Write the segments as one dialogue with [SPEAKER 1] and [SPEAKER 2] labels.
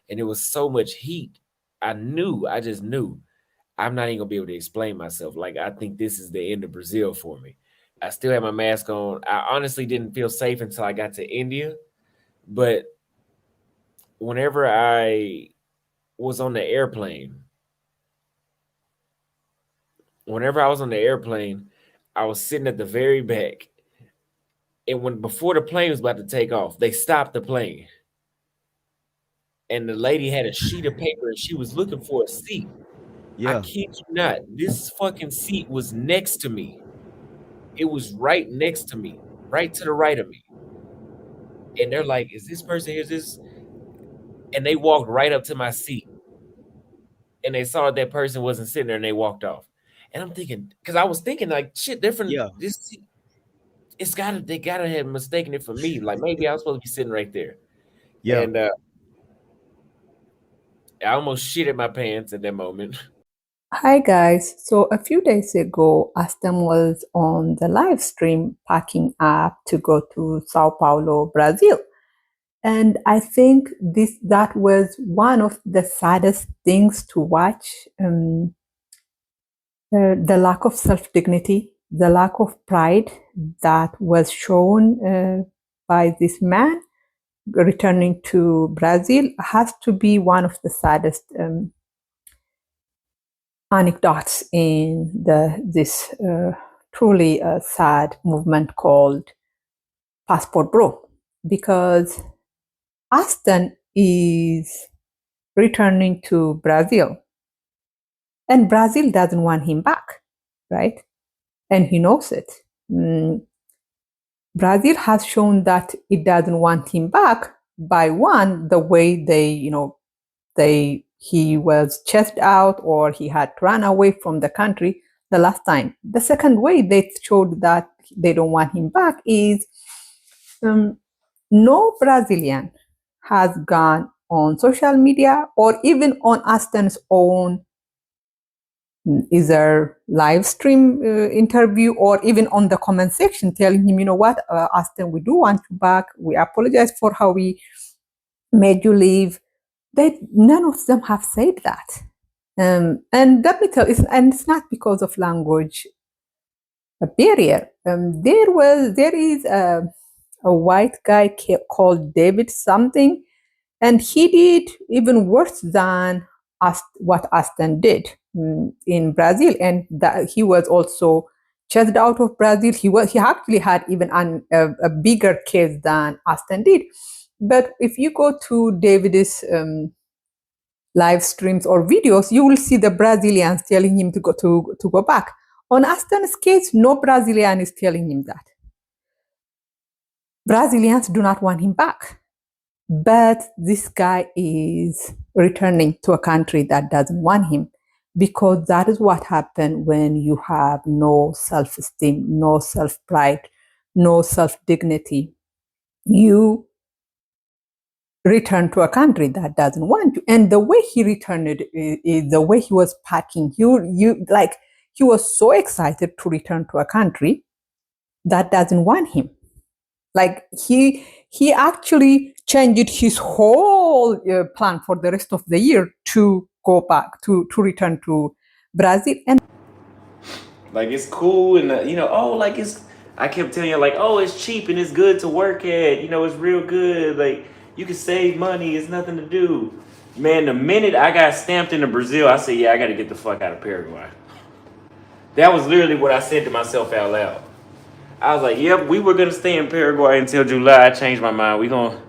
[SPEAKER 1] and it was so much heat. I just knew I'm not even gonna be able to explain myself. Like, I think this is the end of Brazil for me. I still had my mask on. I honestly didn't feel safe until I got to India. But whenever I was on the airplane, whenever I was on the airplane, I was sitting at the very back. And when before the plane was about to take off, they stopped the plane. And the lady had a sheet of paper and she was looking for a seat. I
[SPEAKER 2] Yeah.
[SPEAKER 1] kid you not, this fucking seat was next to me. It was right next to me, right to the right of me. And they're like, "Is this person here? Is this?" And they walked right up to my seat and they saw that person wasn't sitting there and they walked off. And I'm thinking, because I was thinking like, shit, different.
[SPEAKER 2] Yeah.
[SPEAKER 1] They gotta have mistaken it for me. Like maybe I was supposed to be sitting right there.
[SPEAKER 2] Yeah.
[SPEAKER 1] And I almost shit at my pants at that moment.
[SPEAKER 3] Hi guys. So a few days ago, Auston was on the live stream packing up to go to Sao Paulo, Brazil. And I think that was one of the saddest things to watch. The lack of self-dignity, the lack of pride that was shown by this man returning to Brazil has to be one of the saddest anecdotes in this truly sad movement called Passport Bro, because Auston is returning to Brazil, and Brazil doesn't want him back, right? And he knows it. Brazil has shown that it doesn't want him back by one, the way he was chased out or he had run away from the country the last time. The second way they showed that they don't want him back is no Brazilian has gone on social media or even on Auston's own either live stream interview or even on the comment section telling him, you know what, Auston, we do want you back. We apologize for how we made you leave. None of them have said that. And let me tell you, and it's not because of language barrier. There is a white guy called David something, and he did even worse than what Auston did in Brazil, and that he was also chased out of Brazil. He actually had even a bigger case than Auston did. But if you go to David's live streams or videos, you will see the Brazilians telling him to go back. On Auston's case, no Brazilian is telling him that. Brazilians do not want him back. But this guy is returning to a country that doesn't want him, because that is what happens when you have no self-esteem, no self-pride, no self-dignity. You return to a country that doesn't want you. And the way he returned is the way he was packing. He was so excited to return to a country that doesn't want him. Like he actually changed his whole plan for the rest of the year to go back to return to Brazil. And
[SPEAKER 1] Like it's cool and like it's. I kept telling you like, oh, it's cheap and it's good to work at. It's real good. Like you can save money. It's nothing to do. Man, the minute I got stamped into Brazil, I said, yeah, I got to get the fuck out of Paraguay. That was literally what I said to myself out loud. I was like, yep, we were gonna stay in Paraguay until July. I changed my mind. We gonna.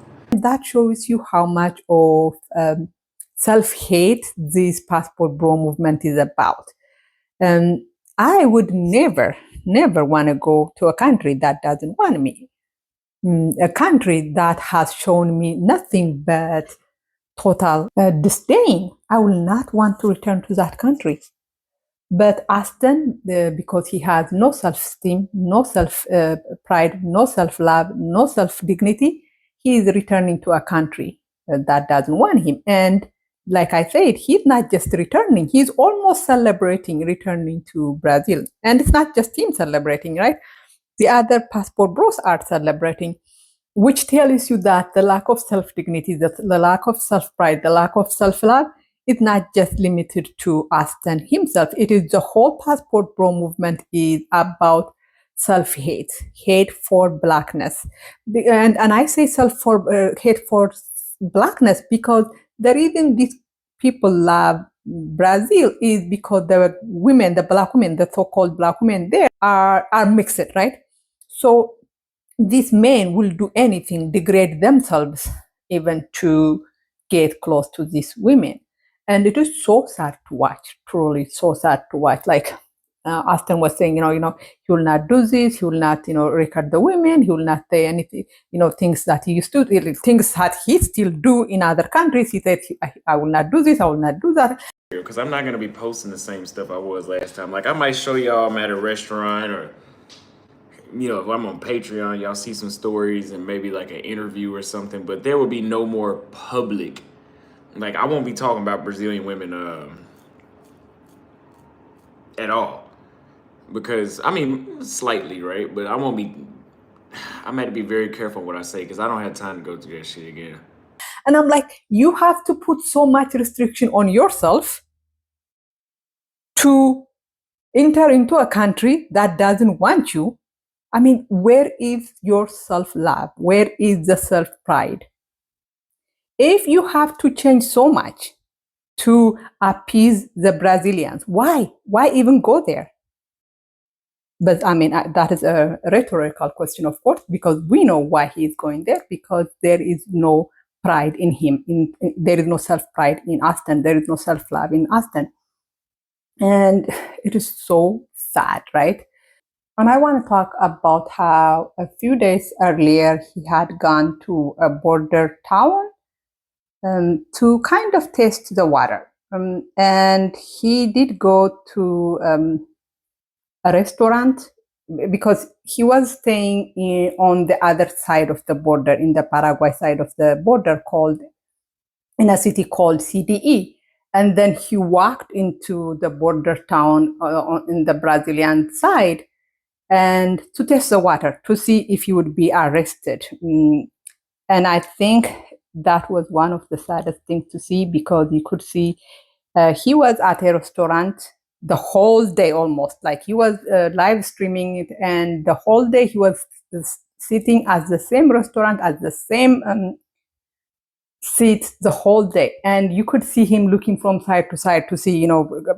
[SPEAKER 3] that shows you how much of self-hate this passport bro movement is about. I would never want to go to a country that doesn't want me. A country that has shown me nothing but total disdain. I will not want to return to that country. But Auston, because he has no self-esteem, no self-pride, no self-love, no self-dignity, he is returning to a country that doesn't want him. And like I said, he's not just returning, he's almost celebrating returning to Brazil. And it's not just him celebrating, right? The other passport bros are celebrating. which tells you that the lack of self-dignity, the lack of self-pride, the lack of self-love is not just limited to Auston himself. It is the whole Passport Bro movement is about self-hate, hate for blackness. And I say hate for blackness because the reason these people love Brazil is because the women, the black women, the so-called black women there are mixed, right? So these men will do anything, degrade themselves, even to get close to these women. And it is so sad to watch, truly so sad to watch. Like Austin was saying, he will not do this, he will not, record the women, he will not say anything, things that he used to, things that he still do in other countries. He said, I will not do this, I will not do that.
[SPEAKER 1] Because I'm not going to be posting the same stuff I was last time. Like, I might show y'all I'm at a restaurant, or if I'm on Patreon, y'all see some stories and maybe like an interview or something, but there will be no more public. Like, I won't be talking about Brazilian women at all. Because, slightly, right? But I'm going to be very careful what I say because I don't have time to go through that shit again.
[SPEAKER 3] And I'm like, you have to put so much restriction on yourself to enter into a country that doesn't want you. Where is your self-love? Where is the self-pride? If you have to change so much to appease the Brazilians, why? Why even go there? But that is a rhetorical question, of course, because we know why he is going there, because there is no pride in him. There is no self-pride in Auston. There is no self-love in Auston. And it is so sad, right? And I want to talk about how a few days earlier he had gone to a border town to kind of test the water. And he did go to a restaurant because he was staying on the other side of the border, in the Paraguay side of the border, in a city called CDE. And then he walked into the border town in the Brazilian side and to test the water to see if he would be arrested. And I think that was one of the saddest things to see, because you could see he was at a restaurant the whole day, almost like he was live streaming it, and the whole day he was sitting at the same restaurant, at the same seat the whole day. And you could see him looking from side to side to see,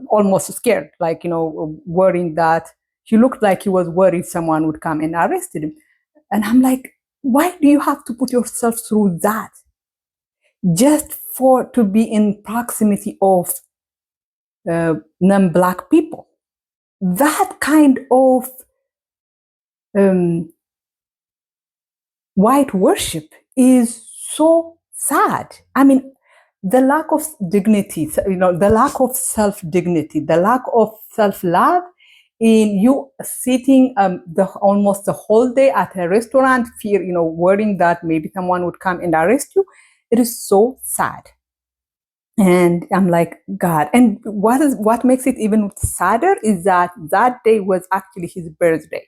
[SPEAKER 3] almost scared, like, worrying that he looked like he was worried someone would come and arrested him. And I'm like, why do you have to put yourself through that just to be in proximity of non-Black people? That kind of white worship is so sad. The lack of dignity, the lack of self-dignity, the lack of self-love in you sitting almost the whole day at a restaurant, worrying that maybe someone would come and arrest you. It is so sad. And I'm like, God. And what makes it even sadder is that day was actually his birthday.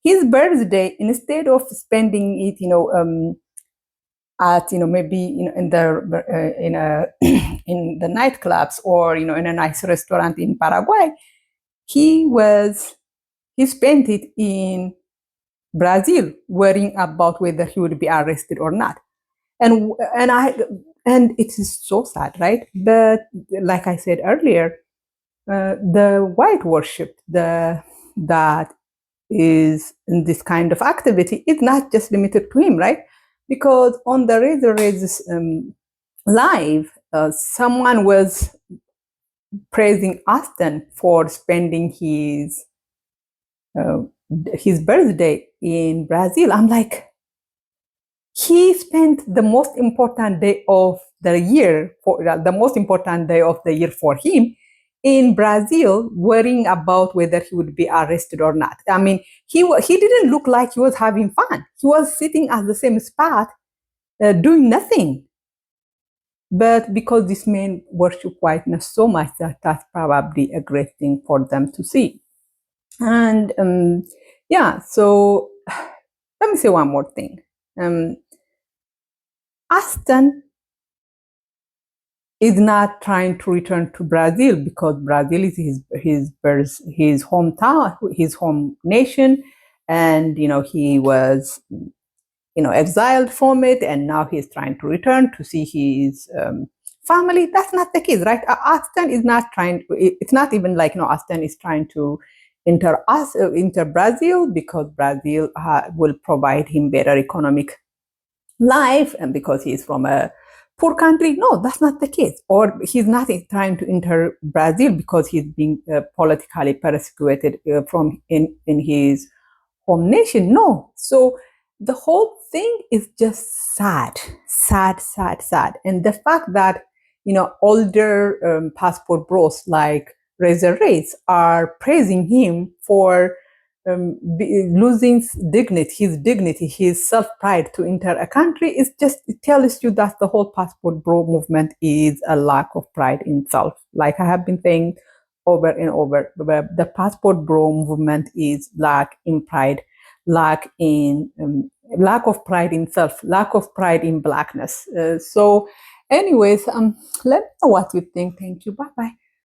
[SPEAKER 3] His birthday, instead of spending it, at maybe in the nightclubs, or in a nice restaurant in Paraguay, he spent it in Brazil, worrying about whether he would be arrested or not. And it is so sad, right? But like I said earlier, the white worship that is in this kind of activity is not just limited to him, right? Because on the Razor Raises live, someone was praising Auston for spending his birthday in Brazil. I'm like, he spent the most important day of the year for him in Brazil, worrying about whether he would be arrested or not. He didn't look like he was having fun. He was sitting at the same spot, doing nothing. But because these men worship whiteness so much, that's probably a great thing for them to see. And so let me say one more thing. Um, Auston is not trying to return to Brazil because Brazil is his hometown, his home nation, and he was exiled from it, and now he's trying to return to see his family. That's not the case, right? Auston is not trying. It's not even like Auston is trying to enter Brazil because Brazil will provide him better economic life and because he's from a poor country. No, that's not the case. Or he's not trying to enter Brazil because he's being politically persecuted from in his home nation. No. So the whole thing is just sad, sad, sad, sad. And the fact that older passport bros like Razor Race are praising him for losing dignity, his self pride to enter a country is just, it tells you that the whole passport bro movement is a lack of pride in self. Like I have been saying over and over, the passport bro movement is lack in pride, lack of pride in self, lack of pride in blackness. So, anyways, let me know what you think. Thank you. Bye bye.